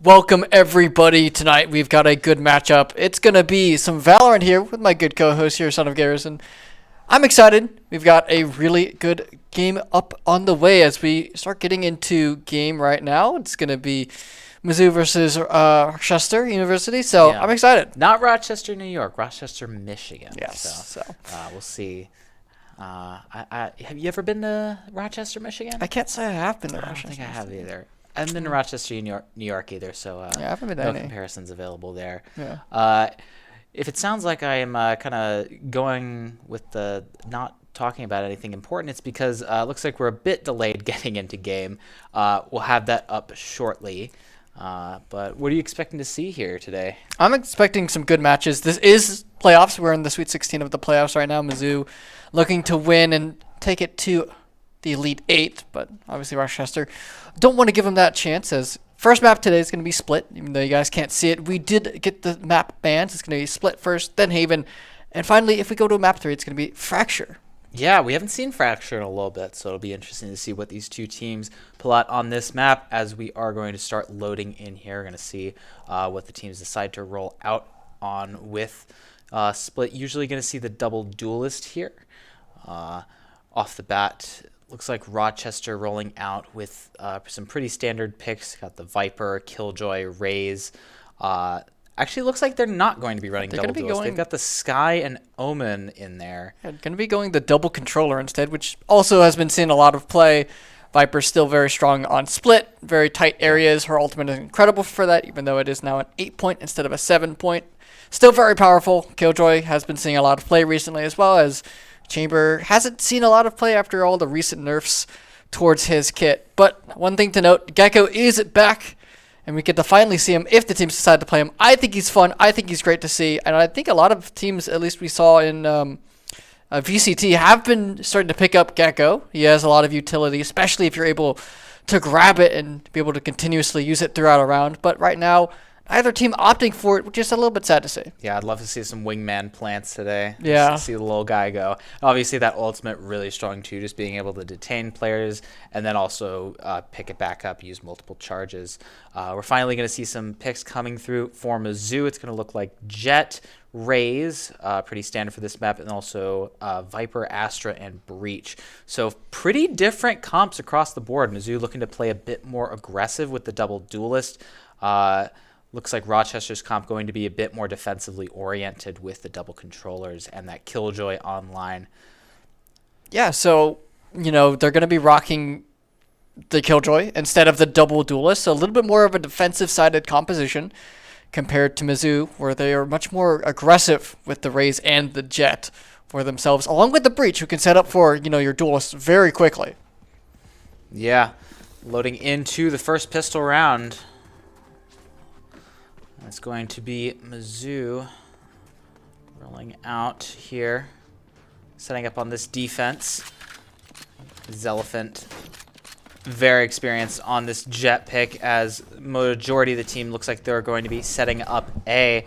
Welcome everybody. Tonight we've got a good matchup. It's going to be some Valorant here with my good co-host here, Son of Garrison. I'm excited. We've got a really good game up on the way as we start getting into game right now. It's going to be Mizzou versus Rochester University, so yeah. I'm excited. Not Rochester, New York, Rochester, Michigan. Yes. So. We'll see. Have you ever been to Rochester, Michigan? I can't say I have been to Rochester. I don't think I have either. I haven't been to Rochester, New York either, so yeah, I haven't been to no any comparisons available there. Yeah. If it sounds like I am kind of going with the not talking about anything important, it's because it looks like we're a bit delayed getting into game. We'll have that up shortly. But what are you expecting to see here today? I'm expecting some good matches. This is playoffs. We're in the Sweet 16 of the playoffs right now. Mizzou looking to win and take it to the Elite 8, but obviously Rochester don't want to give them that chance, as first map today is going to be Split. Even though you guys can't see it, we did get the map banned. It's going to be Split first, then Haven, and finally, if we go to map 3, it's going to be Fracture. Yeah, we haven't seen Fracture in a little bit, so it'll be interesting to see what these two teams pull out on this map as we are going to start loading in here. We're going to see what the teams decide to roll out on with Split. Usually going to see the double duelist here. Off the bat, looks like Rochester rolling out with some pretty standard picks. Got the Viper, Killjoy, Raze. Actually, looks like they're not going to be running double duels. They've got the Sky and Omen in there. Yeah, going to be going the double controller instead, which also has been seeing a lot of play. Viper's still very strong on Split, very tight areas. Her ultimate is incredible for that, even though it is now an 8-point instead of a 7-point. Still very powerful. Killjoy has been seeing a lot of play recently, as well as Chamber hasn't seen a lot of play after all the recent nerfs towards his kit. But one thing to note, Gecko is back, and we get to finally see him if the teams decide to play him. I think he's fun. I think he's great to see. And I think a lot of teams, at least we saw in VCT, have been starting to pick up Gecko. He has a lot of utility, especially if you're able to grab it and be able to continuously use it throughout a round. But right now, either team opting for it, which is a little bit sad to see. Yeah, I'd love to see some wingman plants today. Yeah. Just to see the little guy go. Obviously, that ultimate really strong too, just being able to detain players and then also pick it back up, use multiple charges. We're finally going to see some picks coming through for Mizzou. It's going to look like Jet, Raze, pretty standard for this map, and also Viper, Astra, and Breach. So pretty different comps across the board. Mizzou looking to play a bit more aggressive with the double duelist. Looks like Rochester's comp going to be a bit more defensively oriented with the double controllers and that Killjoy online. Yeah, so, you know, they're going to be rocking the Killjoy instead of the double duelist. So a little bit more of a defensive-sided composition compared to Mizzou, where they are much more aggressive with the Raze and the Jet for themselves, along with the Breach, who can set up for, you know, your duelists very quickly. Yeah, loading into the first pistol round. It's going to be Mizzou rolling out here, setting up on this defense. Zelephant, very experienced on this Jet pick, as majority of the team looks like they're going to be setting up A.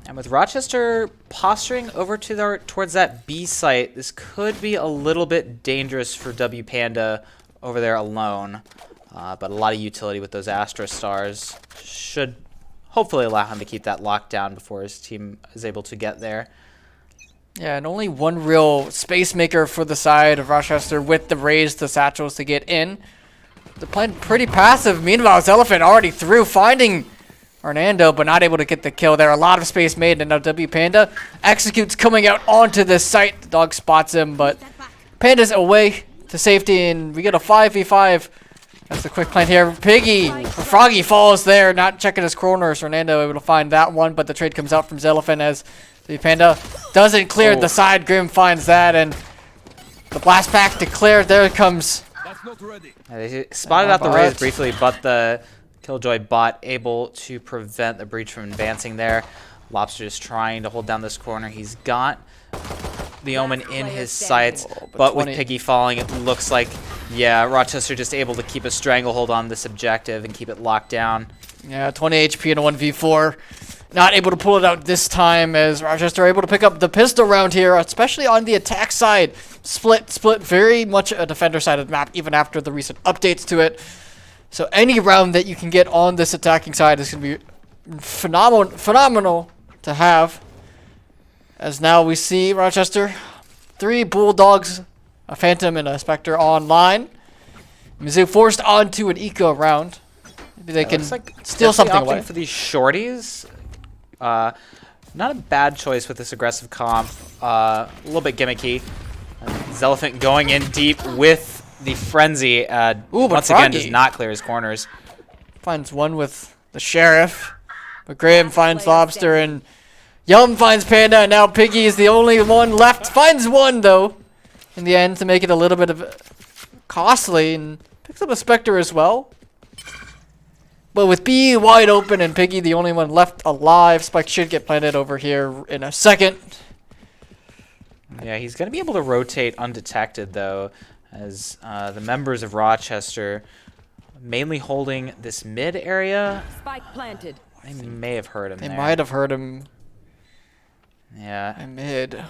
And with Rochester posturing over to towards that B site, this could be a little bit dangerous for W Panda over there alone. But a lot of utility with those Astra stars should hopefully allow him to keep that locked down before his team is able to get there. Yeah, and only one real space maker for the side of Rochester with the Raze, the Satchels to get in. They're playing pretty passive. Meanwhile, Zelephant already through, finding Hernando, but not able to get the kill there. A lot of space made, and now W Panda executes coming out onto this site. The dog spots him, but Panda's away to safety, and we get a 5v5. That's the quick plant here. Froggy falls there, not checking his corners. Hernando able to find that one, but the trade comes out from Zelephant as the Panda doesn't clear the side. Grim finds that, and the blast pack declared. There it comes. They spotted out the Raze briefly, but the Killjoy bot able to prevent the Breach from advancing there. Lobster just trying to hold down this corner. He's got the Omen in his sights, but with Piggy falling, it looks like, yeah, Rochester just able to keep a stranglehold on this objective and keep it locked down. Yeah, 20 HP in a 1v4. Not able to pull it out this time, as Rochester able to pick up the pistol round here, especially on the attack side. Split, very much a defender-sided map, even after the recent updates to it. So any round that you can get on this attacking side is going to be phenomenal to have. As now we see Rochester, 3 Bulldogs, a Phantom, and a Spectre online. Mizzou forced onto an eco round. Maybe they can steal something away. For these shorties, not a bad choice with this aggressive comp. A little bit gimmicky. Zelephant going in deep with the frenzy. Once again, does not clear his corners. Finds one with the Sheriff. But Graham finds Lobster, and Yum finds Panda, and now Piggy is the only one left. Finds one, though, in the end, to make it a little bit of costly, and picks up a Spectre as well. But with B wide open and Piggy the only one left alive, Spike should get planted over here in a second. Yeah, he's going to be able to rotate undetected, though, as the members of Rochester mainly holding this mid area. Spike planted. They may have heard him They there. might have heard him. Yeah. Mid.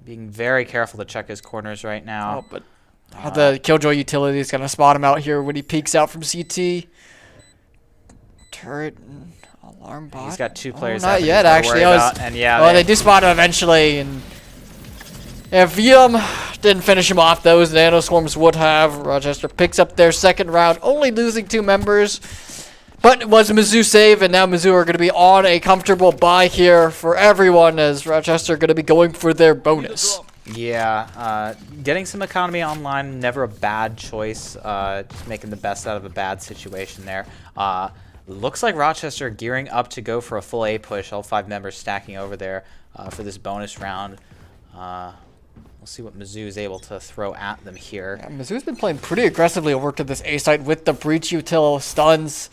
Being very careful to check his corners right now. Oh, but the Killjoy utility is going to spot him out here when he peeks out from CT. Turret and alarm bot. He's got 2 players. Not yet, actually. And yeah, they do spot him eventually. And if Yum didn't finish him off, those nanoswarms would have. Rochester picks up their second round, only losing 2 members. But it was a Mizzou save, and now Mizzou are going to be on a comfortable bye here for everyone, as Rochester are going to be going for their bonus. Yeah, getting some economy online, never a bad choice. Just making the best out of a bad situation there. Looks like Rochester gearing up to go for a full A push. All 5 members stacking over there for this bonus round. We'll see what Mizzou is able to throw at them here. Yeah, Mizzou's been playing pretty aggressively over to this A site with the breach util stuns,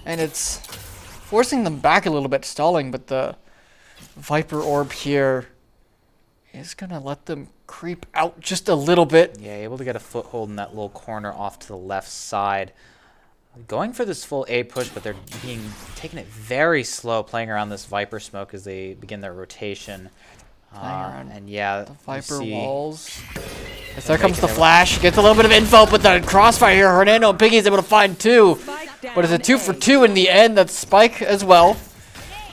and it's forcing them back a little bit, stalling. But the Viper orb here is gonna let them creep out just a little bit. Yeah, able to get a foothold in that little corner off to the left side. Going for this full A push, but they're taking it very slow, playing around this Viper smoke as they begin their rotation. And yeah, the Viper walls. As there comes the flash. Gets a little bit of info, but the crossfire here. Hernando and Piggy is able to find 2. But it's a 2 for 2 in the end. That's Spike as well.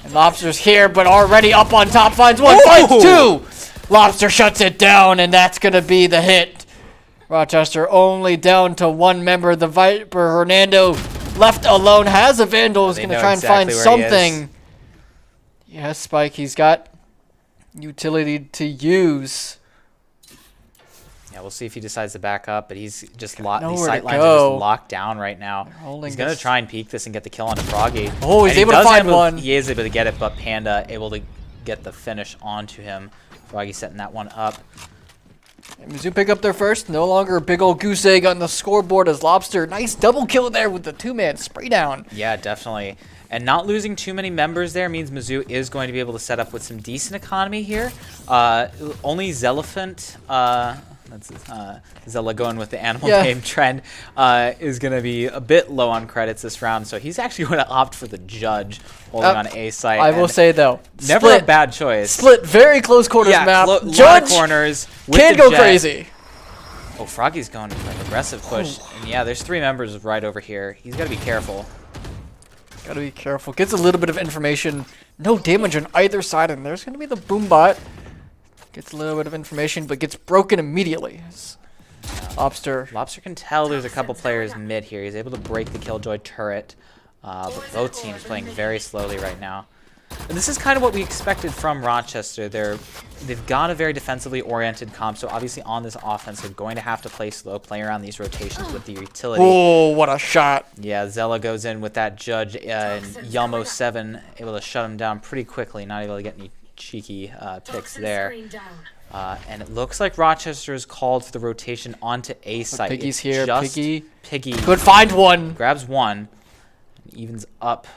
And Lobster's here, but already up on top. Finds 1, finds 2. Lobster shuts it down, and that's going to be the hit. Rochester only down to 1 member. The Viper, Hernando, left alone, has a Vandal. Is going to try and find something. Yes, Spike, he's got utility to use. Yeah, we'll see if he decides to back up, but he's just these nowhere sight to lines are go. just locked down right now. He's going to try and peek this and get the kill onto Froggy. Oh, he's able to find one. He is able to get it, but Panda able to get the finish onto him. Froggy setting that one up. And Mizzou pick up their first. No longer a big old goose egg on the scoreboard as Lobster. Nice double kill there with the 2-man spray down. Yeah, definitely. And not losing too many members there means Mizzou is going to be able to set up with some decent economy here. Only Zelephant, that's Zella going with the animal game trend, is going to be a bit low on credits this round. So he's actually going to opt for the Judge holding on A site. I will say, though, never a bad choice. Split, very close quarters map. Judge corners can go crazy. Oh, Froggy's going for an aggressive push. And yeah, there's 3 members right over here. He's got to be careful. Gotta be careful. Gets a little bit of information. No damage on either side, and there's gonna be the boom bot. Gets a little bit of information, but gets broken immediately. Lobster can tell there's a couple players mid here. He's able to break the Killjoy turret, but both teams playing very slowly right now. And this is kind of what we expected from Rochester. They've got a very defensively oriented comp, so obviously on this offense they're going to have to play slow, play around these rotations with the utility. Oh, what a shot. Yeah, Zella goes in with that Judge, and Yelmo 7 able to shut him down pretty quickly, not able to get any cheeky picks there. And it looks like Rochester is called for the rotation onto A site. Piggy's here. Piggy could find one. Grabs 1, and evens up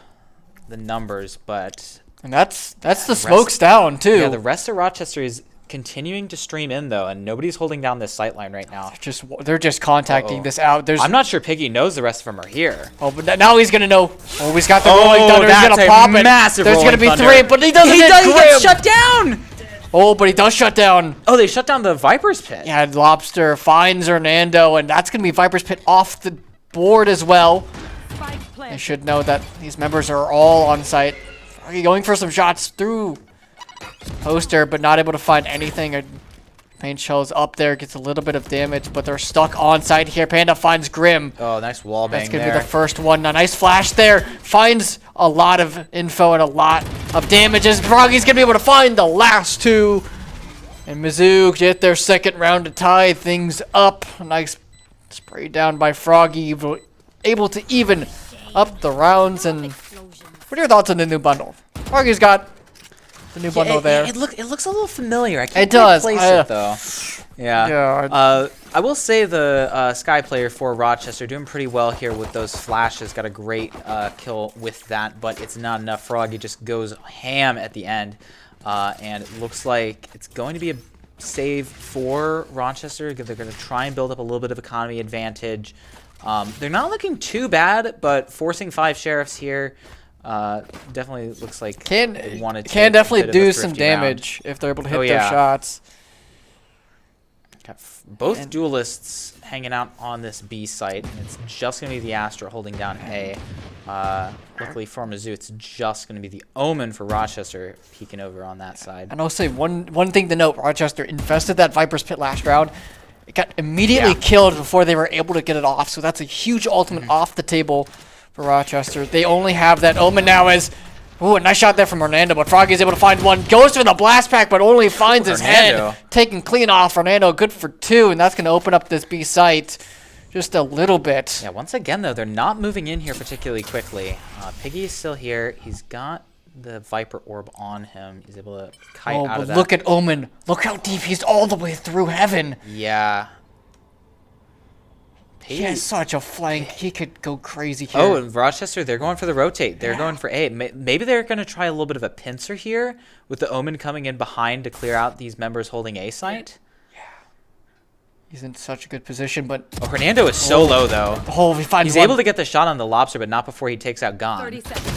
the numbers, but and that's the smokes down too. Yeah, the rest of Rochester is continuing to stream in though, and nobody's holding down this sight line right now. They're just contacting this out. I'm not sure Piggy knows the rest of them are here. Oh, but now he's gonna know. Oh, he's got the rolling thunder. He's gonna pop it. Massive There's gonna be thunder. 3, but he doesn't. He gets shut down. Oh, but he does shut down. Oh, they shut down the Viper's pit. Yeah, Lobster finds Hernando, and that's gonna be Viper's pit off the board as well. They should know that these members are all on site. Froggy going for some shots through poster, but not able to find anything. A paint shell's up there, gets a little bit of damage, but they're stuck on site here. Panda finds Grim. Oh, nice wall bang. That's gonna be the first one. A nice flash there. Finds a lot of info and a lot of damages. Froggy's gonna be able to find the last two. And Mizzou get their second round to tie things up. A nice spray down by Froggy, able to even up the rounds. And what are your thoughts on the new bundle? Froggy's got the new bundle there. It looks a little familiar. I can't It does. place it though. Yeah. Yeah. I will say the Sky player for Rochester doing pretty well here with those flashes. Got a great kill with that, but it's not enough. Froggy just goes ham at the end. And it looks like it's going to be a save for Rochester. They're going to try and build up a little bit of economy advantage. They're not looking too bad, but forcing 5 sheriffs here definitely looks like they wanted to can definitely do some round. damage if they're able to hit their yeah. shots. Got both duelists hanging out on this B site, and it's just going to be the Astra holding down A. Luckily for Mizzou, it's just going to be the Omen for Rochester peeking over on that side. And I'll say one thing to note: Rochester infested that Viper's Pit last round. It got immediately killed before they were able to get it off, so that's a huge ultimate off the table for Rochester. They only have that Omen now as... Ooh, a nice shot there from Hernando, but Froggy's able to find one. Goes for the blast pack, but only finds his head. Taken clean off. Hernando good for 2, and that's going to open up this B site just a little bit. Yeah, once again, though, they're not moving in here particularly quickly. Piggy is still here. He's got the Viper Orb on him. He's able to kite out of that. Look at Omen. Look how deep he's all the way through heaven. Yeah. He has such a flank. He could go crazy here. Oh, and Rochester, they're going for the rotate. They're going for A. Maybe they're going to try a little bit of a pincer here with the Omen coming in behind to clear out these members holding A site. Yeah. He's in such a good position, but... Oh, Hernando is so low, though. Oh, he finds He's one. able to get the shot on the Lobster, but not before he takes out Gon. 30 seconds.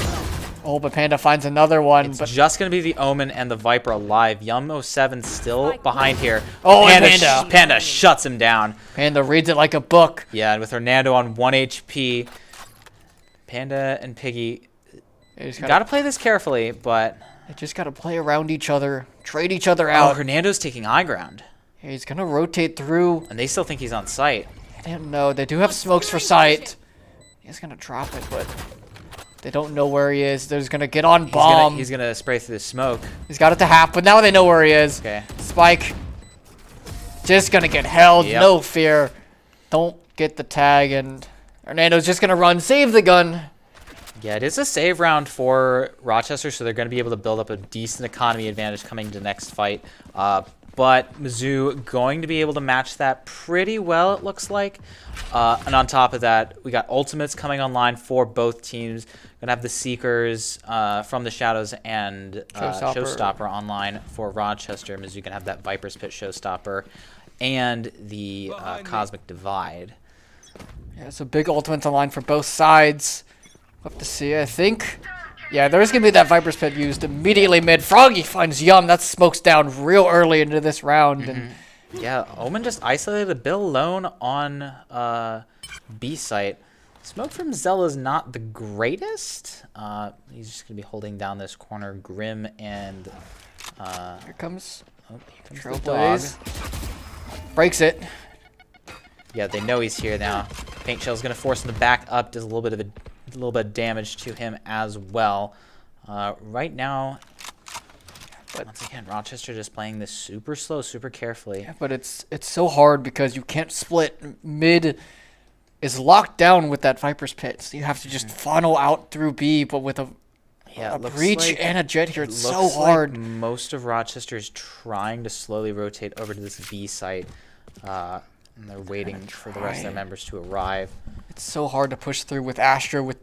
Oh, but Panda finds another one. It's just going to be the Omen and the Viper alive. Yum07 still behind here. Oh, Panda shuts him down. Panda reads it like a book. Yeah, and with Hernando on 1 HP, Panda and Piggy got to play this carefully, but... They just got to play around each other, trade each other out. Oh, Hernando's taking high ground. He's going to rotate through. And they still think he's on site. I don't know. They do have smokes for sight. He's going to drop it, but... They don't know where he is. They're just going to get on bomb. He's going to spray through the smoke. He's got it to half, but now they know where he is. Okay. Spike. Just going to get held. Yep. No fear. Don't get the tag. And Hernando's just going to run. Save the gun. Yeah, it is a save round for Rochester, so they're going to be able to build up a decent economy advantage coming to next fight. But Mizzou going to be able to match that pretty well, it looks like. And on top of that, we got ultimates coming online for both teams. Going to have the Seekers from the Shadows and Showstopper online for Rochester. Mizzou going to have that Viper's Pit Showstopper and the Cosmic Divide. Yeah, so big ultimates online for both sides. We'll have to see, I think. Yeah, there's going to be that Viper's Pit used immediately mid. Froggy finds Yum. That smokes down real early into this round. And yeah, Omen just isolated a bit alone on B site. Smoke from Zella's not the greatest. He's just going to be holding down this corner. Grim and... here comes Trailblaze. Breaks it. Yeah, they know he's here now. Paint Shell's going to force him to back up. Does a little bit of damage to him as well. Right now, but once again, Rochester just playing this super slow, super carefully. Yeah, but it's so hard because you can't split. Mid is locked down with that Viper's Pit. So you have to just funnel out through B, but with a breach and a jet here, it's so hard. Like most of Rochester is trying to slowly rotate over to this B site. And they're waiting for the rest of their members to arrive. It's so hard to push through with Astra with